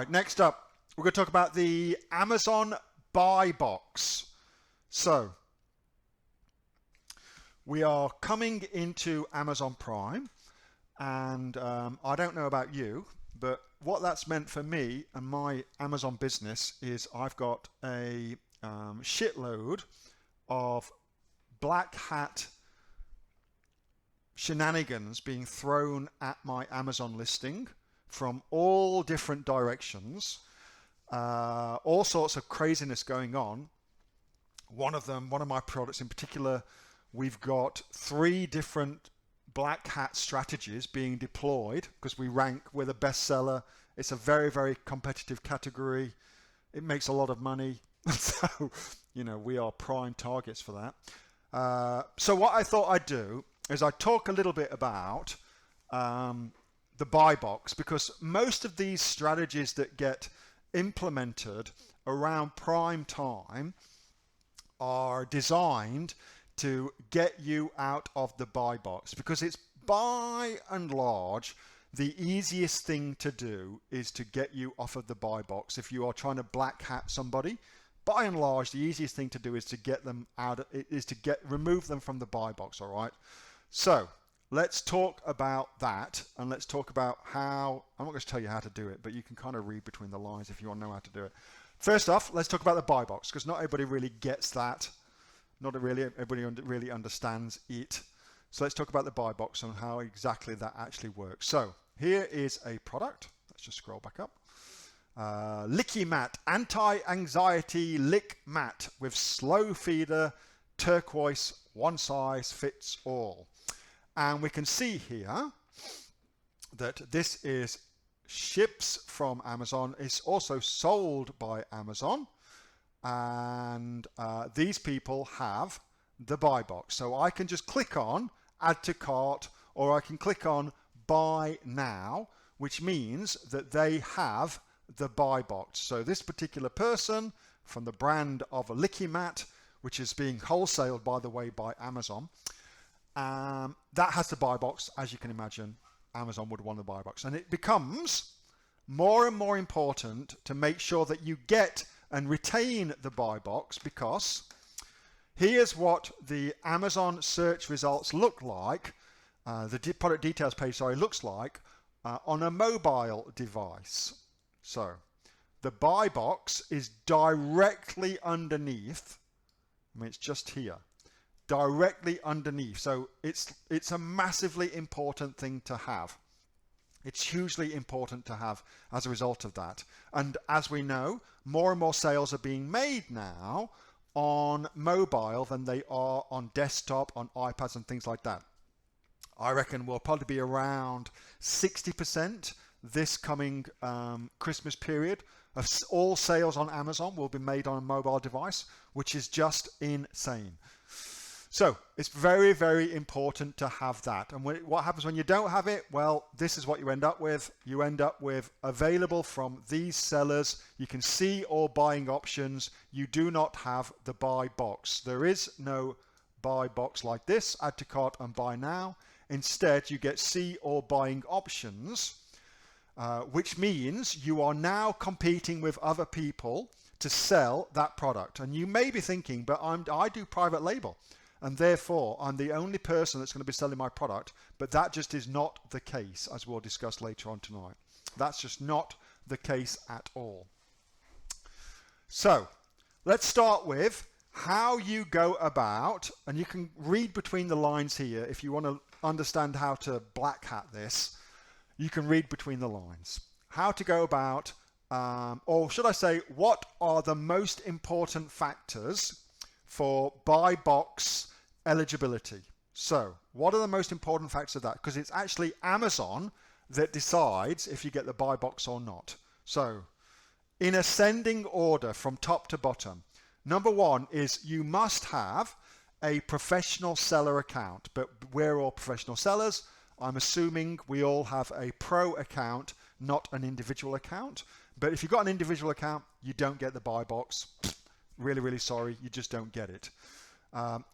right, next up, we're going to talk about the Amazon buy box. So, we are coming into Amazon Prime, and I don't know about you, but what that's meant for me and my Amazon business is I've got a shitload of black hat shenanigans being thrown at my Amazon listing from all different directions, all sorts of craziness going on. One of my products in particular, we've got 3 different black hat strategies being deployed because we rank, we're the bestseller. It's a very, very competitive category. It makes a lot of money. So, we are prime targets for that. So what I thought I'd do is I'd talk a little bit about the buy box, because most of these strategies that get implemented around prime time are designed to get you out of the buy box, because it's by and large the easiest thing to do is to get you off of the buy box. If you are trying to black hat somebody, by and large the easiest thing to do is to get them out, remove them from the buy box. All right, so let's talk about that, and let's talk about how, I'm not going to tell you how to do it, but you can kind of read between the lines if you want to know how to do it. First off, let's talk about the buy box, because not everybody really gets that. Not really everybody really understands it. So let's talk about the buy box and how exactly that actually works. So here is a product. Let's just scroll back up. Licky Mat, anti-anxiety lick mat with slow feeder, turquoise, one size fits all. And we can see here that this is ships from Amazon. It's also sold by Amazon. And these people have the buy box. So I can just click on add to cart, or I can click on buy now, which means that they have the buy box. So this particular person from the brand of a Licky Mat, which is being wholesaled, by the way, by Amazon, that has the buy box. As you can imagine, Amazon would want the buy box. And it becomes more and more important to make sure that you get and retain the buy box, because here's what the Amazon search results look like, the product details page, looks like on a mobile device. So the buy box is directly underneath, it's just here, directly underneath. So it's a massively important thing to have. It's hugely important to have as a result of that. And as we know, more and more sales are being made now on mobile than they are on desktop, on iPads and things like that. I reckon we'll probably be around 60% this coming Christmas period of all sales on Amazon will be made on a mobile device, which is just insane. So it's very, very important to have that. And what happens when you don't have it? Well, this is what you end up with. You end up with available from these sellers. You can see all buying options. You do not have the buy box. There is no buy box like this, add to cart and buy now. Instead, you get see all buying options, which means you are now competing with other people to sell that product. And you may be thinking, but I do private label, and therefore I'm the only person that's going to be selling my product. But that just is not the case, as we'll discuss later on tonight. That's just not the case at all. So let's start with how you go about, and you can read between the lines here if you want to understand how to black hat this. You can read between the lines. How to go about, or should I say, what are the most important factors for buy box eligibility? So what are the most important factors of that? Because it's actually Amazon that decides if you get the buy box or not. So in ascending order from top to bottom, number 1 is you must have a professional seller account. But we're all professional sellers. I'm assuming we all have a pro account, not an individual account. But if you've got an individual account, you don't get the buy box. Really, really sorry, you just don't get it.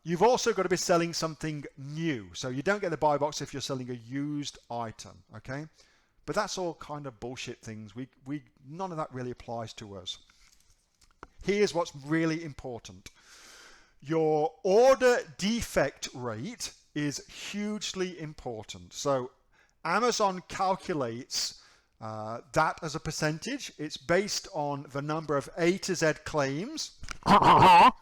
You've also got to be selling something new. So you don't get the buy box if you're selling a used item, okay? But that's all kind of bullshit things. None of that really applies to us. Here's what's really important. Your order defect rate is hugely important. So Amazon calculates that as a percentage. It's based on the number of A to Z claims, like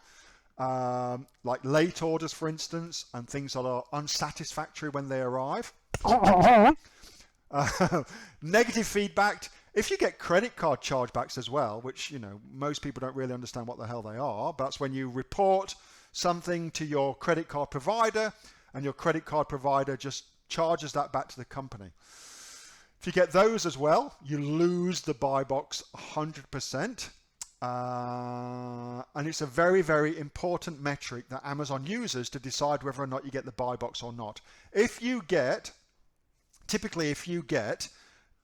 late orders, for instance, and things that are unsatisfactory when they arrive. Negative feedback. If you get credit card chargebacks as well, which, you know, most people don't really understand what the hell they are, but that's when you report something to your credit card provider and your credit card provider just charges that back to the company. If you get those as well, you lose the buy box 100%. And it's a very, very important metric that Amazon uses to decide whether or not you get the buy box or not. Typically if you get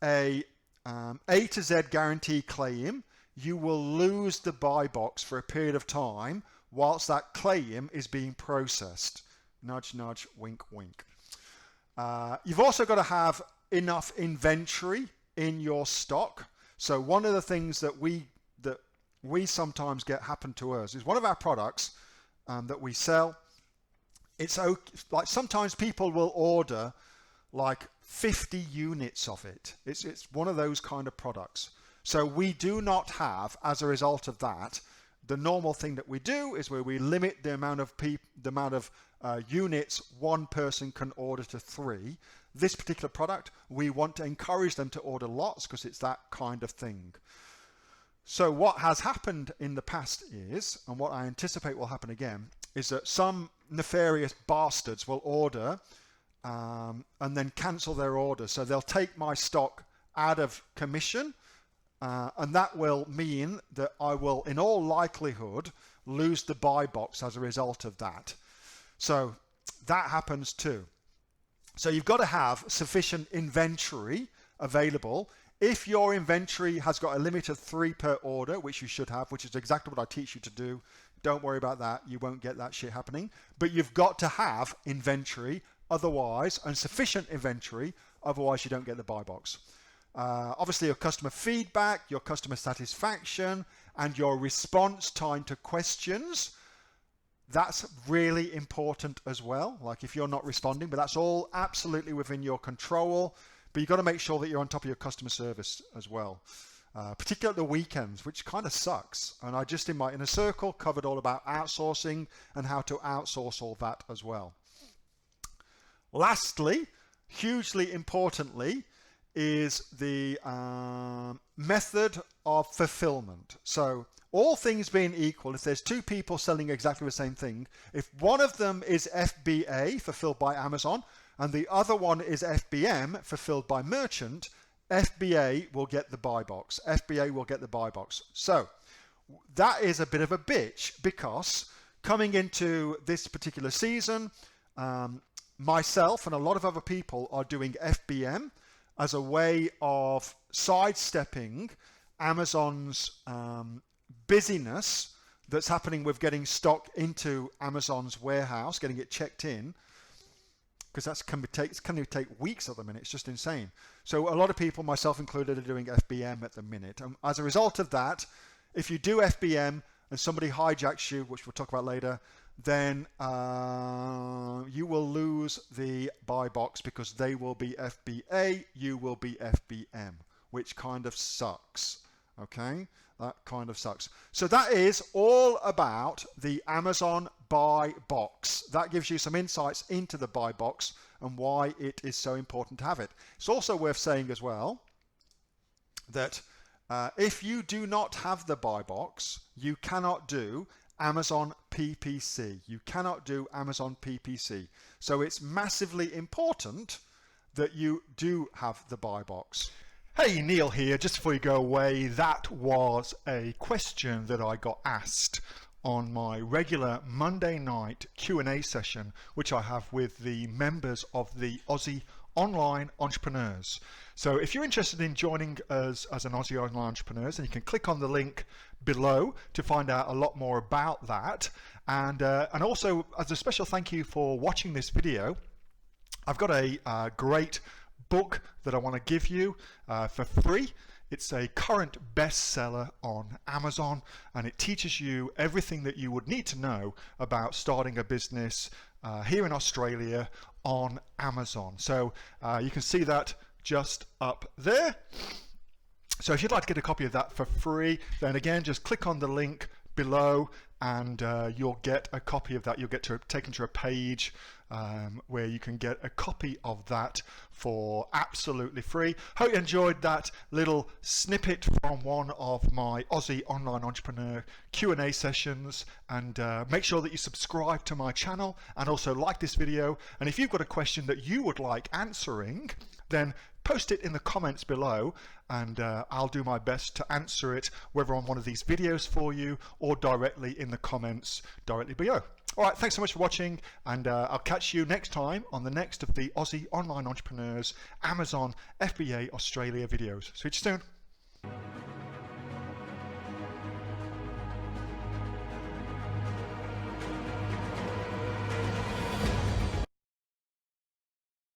a to Z guarantee claim, you will lose the buy box for a period of time whilst that claim is being processed. Nudge, nudge, wink, wink. You've also got to have enough inventory in your stock. So one of the things that we sometimes get happen to us is one of our products that we sell. It's like sometimes people will order like 50 units of it. It's one of those kind of products. So we do not have, as a result of that, the normal thing that we do is where we limit the amount of units one person can order to 3. This particular product, we want to encourage them to order lots because it's that kind of thing. So what has happened in the past is, and what I anticipate will happen again, is that some nefarious bastards will order and then cancel their order. So they'll take my stock out of commission, and that will mean that I will, in all likelihood, lose the buy box as a result of that. So that happens too. So you've got to have sufficient inventory available. If your inventory has got a limit of 3 per order, which you should have, which is exactly what I teach you to do, don't worry about that. You won't get that shit happening. But you've got to have inventory otherwise, and sufficient inventory, otherwise you don't get the buy box. Obviously your customer feedback, your customer satisfaction, and your response time to questions, that's really important as well. Like if you're not responding, but that's all absolutely within your control. But you've got to make sure that you're on top of your customer service as well, particularly at the weekends, which kind of sucks. And I just in my inner circle covered all about outsourcing and how to outsource all that as well. Lastly, hugely importantly, is the method of fulfillment. So all things being equal, if there's 2 people selling exactly the same thing, if one of them is FBA, fulfilled by Amazon, and the other one is FBM, fulfilled by merchant, FBA will get the buy box. FBA will get the buy box. So that is a bit of a bitch, because coming into this particular season, myself and a lot of other people are doing FBM as a way of sidestepping Amazon's busyness that's happening with getting stock into Amazon's warehouse, getting it checked in, because it's going to take weeks at the minute. It's just insane. So a lot of people, myself included, are doing FBM at the minute. And as a result of that, if you do FBM and somebody hijacks you, which we'll talk about later, then you will lose the buy box because they will be FBA, you will be FBM, which kind of sucks. Okay, that kind of sucks. So that is all about the Amazon buy box. That gives you some insights into the buy box and why it is so important to have it. It's also worth saying as well that if you do not have the buy box, you cannot do Amazon PPC. You cannot do Amazon PPC. So it's massively important that you do have the buy box. Hey, Neil here. Just before you go away, that was a question that I got asked on my regular Monday night Q&A session, which I have with the members of the Aussie Online Entrepreneurs. So if you're interested in joining us as an Aussie Online Entrepreneurs, then you can click on the link below to find out a lot more about that. And also, as a special thank you for watching this video, I've got a great book that I want to give you for free. It's a current bestseller on Amazon, and it teaches you everything that you would need to know about starting a business here in Australia on Amazon. So you can see that just up there. So if you'd like to get a copy of that for free, then again, just click on the link below and you'll get a copy of that. You'll get taken to a page where you can get a copy of that for absolutely free. Hope you enjoyed that little snippet from one of my Aussie online entrepreneur Q&A sessions, and make sure that you subscribe to my channel and also like this video. And if you've got a question that you would like answering, then post it in the comments below, and I'll do my best to answer it, whether on one of these videos for you or directly in the comments directly below. All right, thanks so much for watching, and I'll catch you next time on the next of the Aussie Online Entrepreneurs Amazon FBA Australia videos. See you soon.